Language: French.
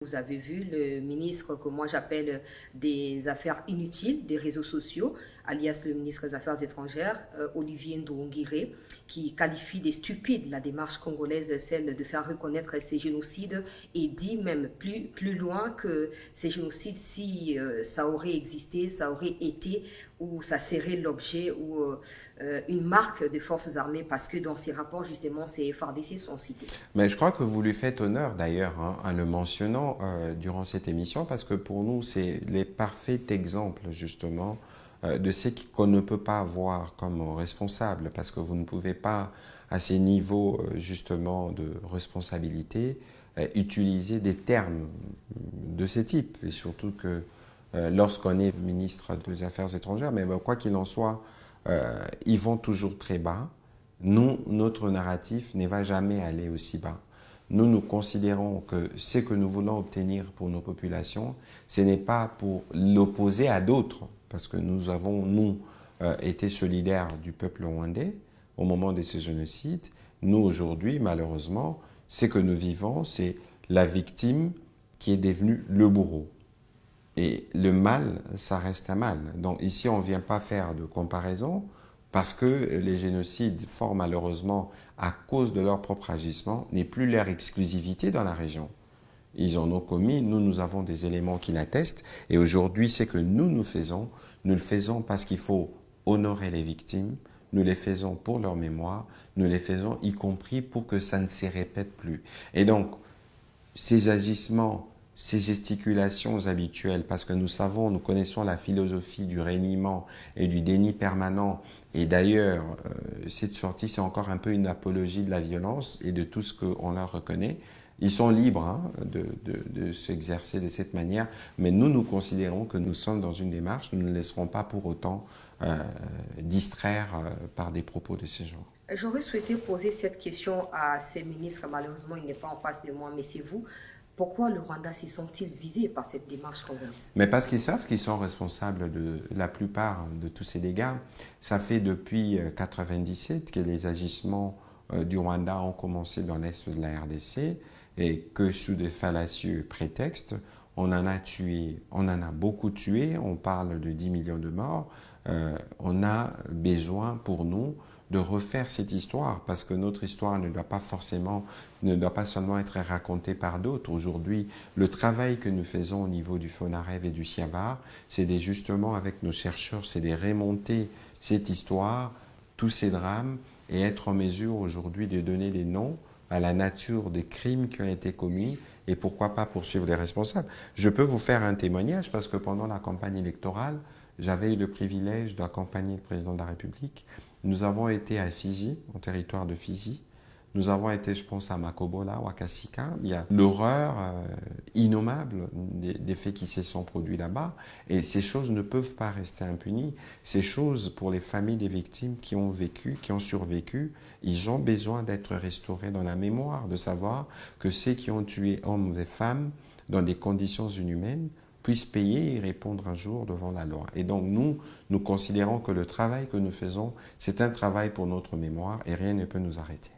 Vous avez vu le ministre que moi j'appelle des Affaires inutiles, des réseaux sociaux, alias le ministre des Affaires étrangères, Olivier Ndoungiré, qui qualifie des stupides la démarche congolaise, celle de faire reconnaître ces génocides, et dit même plus loin que ces génocides, si ça aurait existé, ça aurait été, ou ça serait l'objet ou une marque des forces armées, parce que dans ces rapports, justement, ces FARDC sont cités. Mais je crois que vous lui faites honneur d'ailleurs en le mentionnant durant cette émission parce que pour nous, c'est les parfaits exemples justement de ce qu'on ne peut pas voir comme responsable parce que vous ne pouvez pas à ces niveaux justement de responsabilité utiliser des termes de ce type et surtout que lorsqu'on est ministre des Affaires étrangères, mais quoi qu'il en soit, ils vont toujours très bas. Nous, notre narratif ne va jamais aller aussi bas. Nous considérons que ce que nous voulons obtenir pour nos populations, ce n'est pas pour l'opposer à d'autres, parce que nous avons, été solidaires du peuple rwandais au moment de ce génocide. Nous, aujourd'hui, malheureusement, ce que nous vivons, c'est la victime qui est devenue le bourreau. Et le mal, ça reste un mal. Donc ici, on ne vient pas faire de comparaison parce que les génocides, fort malheureusement, à cause de leur propre agissement, n'est plus leur exclusivité dans la région. Ils en ont commis, nous avons des éléments qui l'attestent. Et aujourd'hui, ce que nous faisons, nous le faisons parce qu'il faut honorer les victimes, nous les faisons pour leur mémoire, nous les faisons y compris pour que ça ne se répète plus. Et donc, ces agissements, ces gesticulations habituelles, parce que nous savons, nous connaissons la philosophie du reniement et du déni permanent. Et d'ailleurs, cette sortie, c'est encore un peu une apologie de la violence et de tout ce qu'on leur reconnaît. Ils sont libres de s'exercer de cette manière, mais nous considérons que nous sommes dans une démarche, nous ne laisserons pas pour autant distraire par des propos de ce genre. J'aurais souhaité poser cette question à ces ministres. Malheureusement, il n'est pas en face de moi, mais c'est vous. Pourquoi le Rwanda s'y sont-ils visés par cette démarche congolaise? Mais parce qu'ils savent qu'ils sont responsables de la plupart de tous ces dégâts. Ça fait depuis 1997 que les agissements du Rwanda ont commencé dans l'est de la RDC et que sous des fallacieux prétextes, on en a tué, on en a beaucoup tué, on parle de 10 millions de morts. On a besoin pour nous de refaire cette histoire parce que notre histoire ne doit pas seulement être racontée par d'autres. Aujourd'hui, le travail que nous faisons au niveau du FONAREV et du SIAVAR, c'est justement avec nos chercheurs, c'est de remonter cette histoire, tous ces drames et être en mesure aujourd'hui de donner des noms à la nature des crimes qui ont été commis et pourquoi pas poursuivre les responsables. Je peux vous faire un témoignage parce que pendant la campagne électorale, j'avais eu le privilège d'accompagner le président de la République. Nous avons été à Fizi, au territoire de Fizi. Nous avons été, je pense, à Makobola, ou à Kasika. Il y a l'horreur innommable des faits qui se sont produits là-bas. Et ces choses ne peuvent pas rester impunies. Ces choses, pour les familles des victimes qui ont vécu, qui ont survécu, ils ont besoin d'être restaurés dans la mémoire, de savoir que ceux qui ont tué hommes et femmes dans des conditions inhumaines puissent payer et répondre un jour devant la loi. Et donc nous considérons que le travail que nous faisons, c'est un travail pour notre mémoire et rien ne peut nous arrêter.